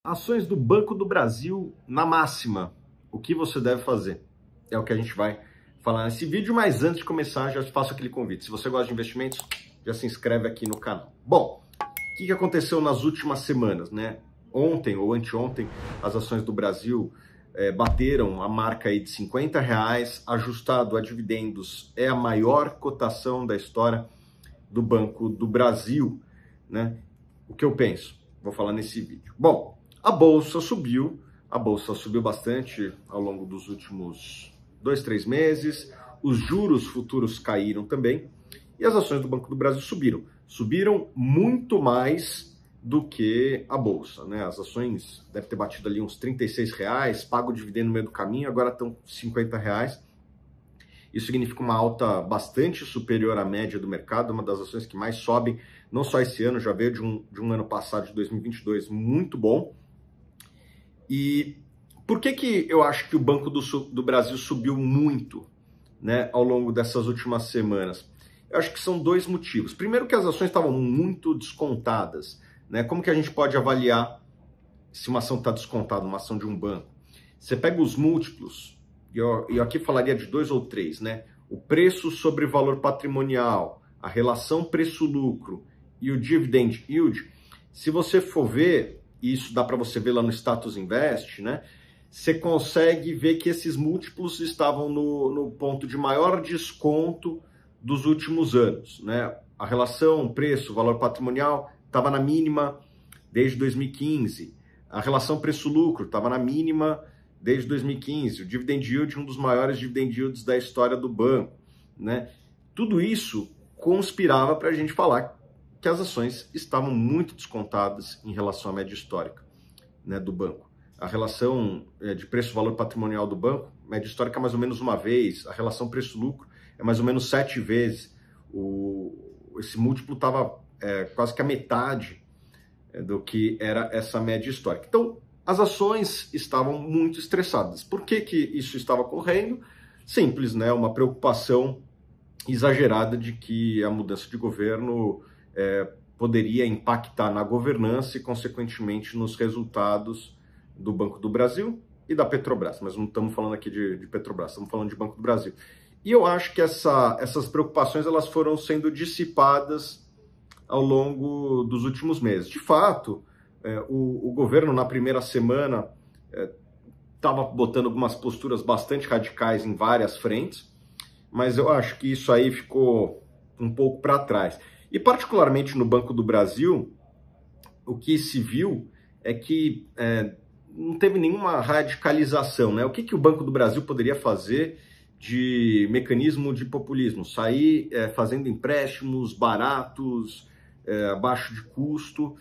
Ações do Banco do Brasil na máxima. O que você deve fazer? É o que a gente vai falar nesse vídeo, mas antes de começar, já te faço aquele convite. Se você gosta de investimentos, já se inscreve aqui no canal. Bom, o que aconteceu nas últimas semanas, né? Ontem ou anteontem, as ações do Brasil bateram a marca aí de R$50, ajustado a dividendos, é a maior cotação da história do Banco do Brasil, né? O que eu penso? Vou falar nesse vídeo. Bom, a bolsa subiu bastante ao longo dos últimos 2, 3 meses, os juros futuros caíram também e as ações do Banco do Brasil subiram muito mais do que a bolsa, né? As ações devem ter batido ali uns R$36, pago o dividendo no meio do caminho, agora estão R$50. Isso significa uma alta bastante superior à média do mercado, uma das ações que mais sobe, não só esse ano, já veio de um ano passado, de 2022, muito bom. E por que eu acho que o Banco do Brasil subiu muito, né, ao longo dessas últimas semanas? Eu acho que são dois motivos. Primeiro, que as ações estavam muito descontadas, né? Como que a gente pode avaliar se uma ação está descontada, uma ação de um banco? Você pega os múltiplos, e eu aqui falaria de 2 ou 3, né? O preço sobre valor patrimonial, a relação preço-lucro e o dividend yield. Se você for ver, e isso dá para você ver lá no Status Invest, né? Você consegue ver que esses múltiplos estavam no ponto de maior desconto dos últimos anos, né? A relação preço-valor patrimonial estava na mínima desde 2015. A relação preço-lucro estava na mínima desde 2015. O dividend yield, um dos maiores dividend yields da história do banco, né? Tudo isso conspirava para a gente falar que as ações estavam muito descontadas em relação à média histórica, né, do banco. A relação de preço-valor patrimonial do banco, média histórica é mais ou menos uma vez, a relação preço-lucro é mais ou menos 7 vezes. Esse múltiplo estava quase que a metade do que era essa média histórica. Então, as ações estavam muito estressadas. Por que isso estava ocorrendo? Simples, né? Uma preocupação exagerada de que a mudança de governo poderia impactar na governança e, consequentemente, nos resultados do Banco do Brasil e da Petrobras. Mas não estamos falando aqui de Petrobras, estamos falando de Banco do Brasil. E eu acho que essas preocupações elas foram sendo dissipadas ao longo dos últimos meses. De fato, o governo, na primeira semana, estava botando algumas posturas bastante radicais em várias frentes, mas eu acho que isso aí ficou um pouco para trás. E, particularmente no Banco do Brasil, o que se viu é que não teve nenhuma radicalização, né? O que o Banco do Brasil poderia fazer de mecanismo de populismo? Sair fazendo empréstimos baratos, abaixo de custo,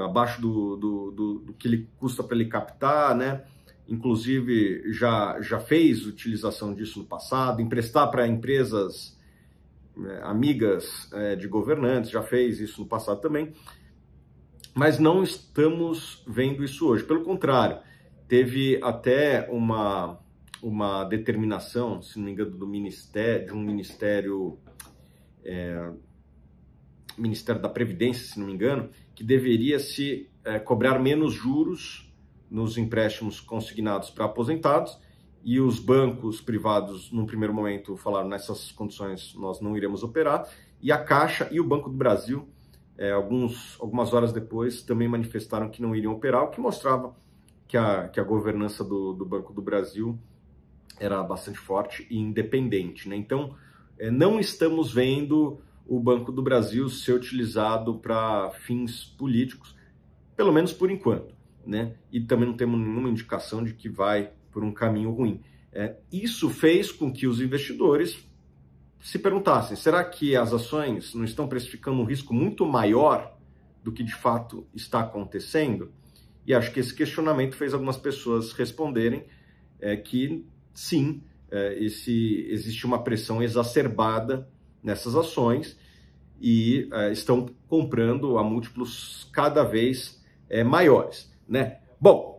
abaixo do que ele custa para ele captar, né? Inclusive, já fez utilização disso no passado, emprestar para empresas amigas de governantes, já fez isso no passado também, mas não estamos vendo isso hoje. Pelo contrário, teve até uma determinação, se não me engano, de um Ministério da Previdência, se não me engano, que deveria se cobrar menos juros nos empréstimos consignados para aposentados, e os bancos privados, num primeiro momento, falaram: nessas condições nós não iremos operar, e a Caixa e o Banco do Brasil, algumas horas depois, também manifestaram que não iriam operar, o que mostrava que a governança do Banco do Brasil era bastante forte e independente, né? Então, não estamos vendo o Banco do Brasil ser utilizado para fins políticos, pelo menos por enquanto, né? E também não temos nenhuma indicação de que vai por um caminho ruim. Isso fez com que os investidores se perguntassem: será que as ações não estão precificando um risco muito maior do que de fato está acontecendo? E acho que esse questionamento fez algumas pessoas responderem que sim, existe uma pressão exacerbada nessas ações e estão comprando a múltiplos cada vez maiores, né? Bom,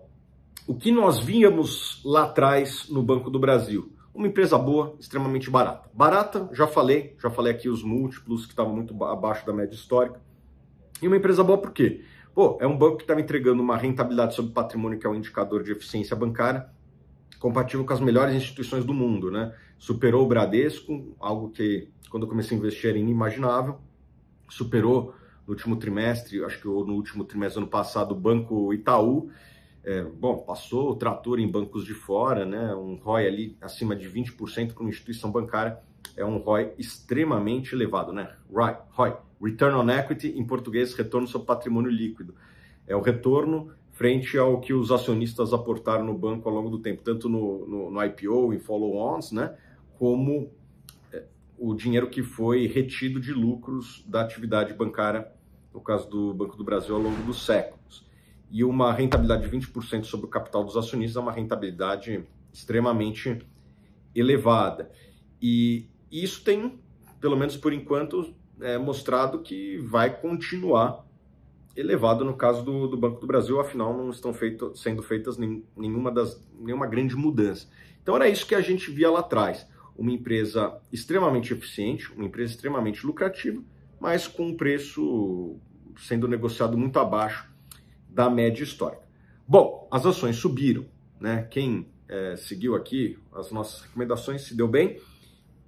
o que nós víamos lá atrás no Banco do Brasil? Uma empresa boa, extremamente barata. Barata, já falei aqui os múltiplos que estavam muito abaixo da média histórica. E uma empresa boa por quê? Pô, é um banco que estava entregando uma rentabilidade sobre patrimônio, que é um indicador de eficiência bancária, compatível com as melhores instituições do mundo, né? Superou o Bradesco, algo que quando eu comecei a investir era inimaginável. Superou no último trimestre, acho que no último trimestre do ano passado, o Banco Itaú. Passou o trator em bancos de fora, né? Um ROI ali acima de 20% para uma instituição bancária. É um ROI extremamente elevado, né? ROI, Return on Equity, em português, retorno sobre patrimônio líquido. É o retorno frente ao que os acionistas aportaram no banco ao longo do tempo, tanto no IPO, em follow-ons, né? Como o dinheiro que foi retido de lucros da atividade bancária, no caso do Banco do Brasil, ao longo dos séculos. E uma rentabilidade de 20% sobre o capital dos acionistas é uma rentabilidade extremamente elevada. E isso tem, pelo menos por enquanto, mostrado que vai continuar elevado no caso do Banco do Brasil, afinal não estão sendo feitas nenhuma grande mudança. Então era isso que a gente via lá atrás, uma empresa extremamente eficiente, uma empresa extremamente lucrativa, mas com um preço sendo negociado muito abaixo da média histórica. Bom, as ações subiram, né? Quem seguiu aqui as nossas recomendações se deu bem,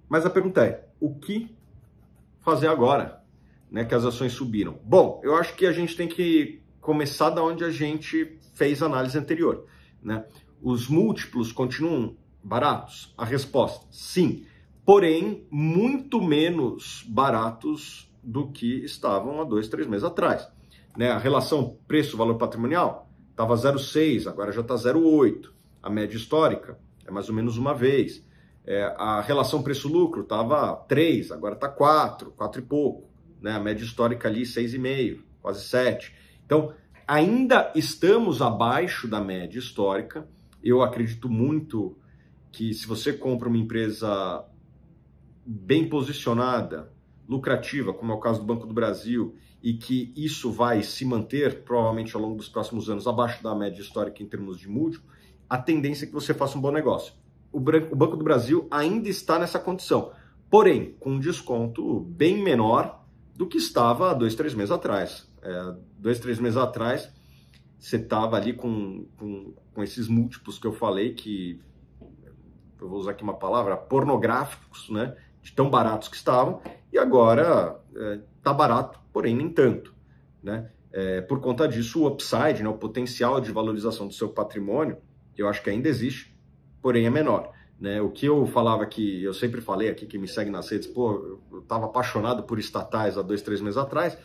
mas a pergunta é, o que fazer agora, né, que as ações subiram? Bom, eu acho que a gente tem que começar da onde a gente fez a análise anterior, né? Os múltiplos continuam baratos? A resposta, sim, porém muito menos baratos do que estavam há 2, 3 meses atrás, né? A relação preço-valor patrimonial estava 0,6, agora já está 0,8. A média histórica é mais ou menos uma vez. A relação preço-lucro estava 3, agora está 4 e pouco. Né? A média histórica ali 6,5, quase 7. Então, ainda estamos abaixo da média histórica. Eu acredito muito que se você compra uma empresa bem posicionada, lucrativa, como é o caso do Banco do Brasil, e que isso vai se manter, provavelmente ao longo dos próximos anos, abaixo da média histórica em termos de múltiplo, a tendência é que você faça um bom negócio. O Banco do Brasil ainda está nessa condição, porém, com um desconto bem menor do que estava há 2, 3 meses atrás. 2, 3 meses atrás, você estava ali com esses múltiplos que eu falei, que, eu vou usar aqui uma palavra, pornográficos, né? De tão baratos que estavam, e agora está barato, porém nem tanto, né? Por conta disso, o upside, né, o potencial de valorização do seu patrimônio, eu acho que ainda existe, porém é menor, né? O que eu falava que, eu sempre falei aqui, que me segue nas redes, pô, eu estava apaixonado por estatais há 2, 3 meses atrás,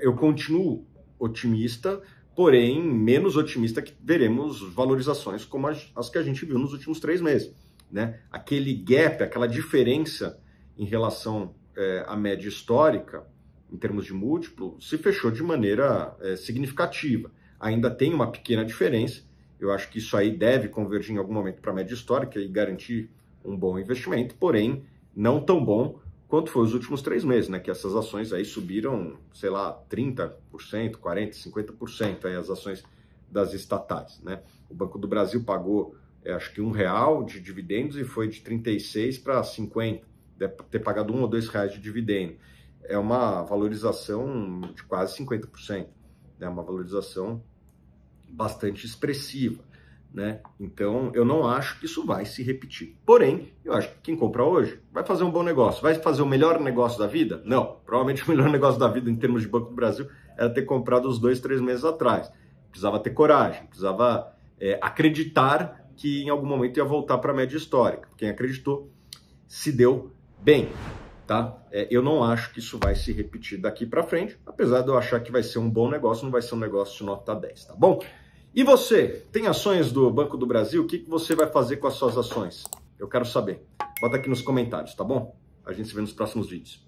eu continuo otimista, porém menos otimista que veremos valorizações como as que a gente viu nos últimos 3 meses, né? Aquele gap, aquela diferença em relação à média histórica, em termos de múltiplo, se fechou de maneira significativa. Ainda tem uma pequena diferença, eu acho que isso aí deve convergir em algum momento para a média histórica e garantir um bom investimento, porém não tão bom quanto foi os últimos 3 meses, né? Que essas ações aí subiram, sei lá, 30%, 40%, 50% aí as ações das estatais, né? O Banco do Brasil pagou, acho que R$1 de dividendos e foi de 36 para 50, deve ter pagado R$1 ou R$2 de dividendo. É uma valorização de quase 50%, né? Uma valorização bastante expressiva, né? Então, eu não acho que isso vai se repetir. Porém, eu acho que quem compra hoje vai fazer um bom negócio. Vai fazer o melhor negócio da vida? Não. Provavelmente o melhor negócio da vida em termos de Banco do Brasil era ter comprado os 2, 3 meses atrás. Precisava ter coragem, precisava acreditar que em algum momento ia voltar para a média histórica. Quem acreditou se deu bem, tá? Eu não acho que isso vai se repetir daqui para frente, apesar de eu achar que vai ser um bom negócio, não vai ser um negócio de nota 10, tá bom? E você, tem ações do Banco do Brasil? O que você vai fazer com as suas ações? Eu quero saber. Bota aqui nos comentários, tá bom? A gente se vê nos próximos vídeos.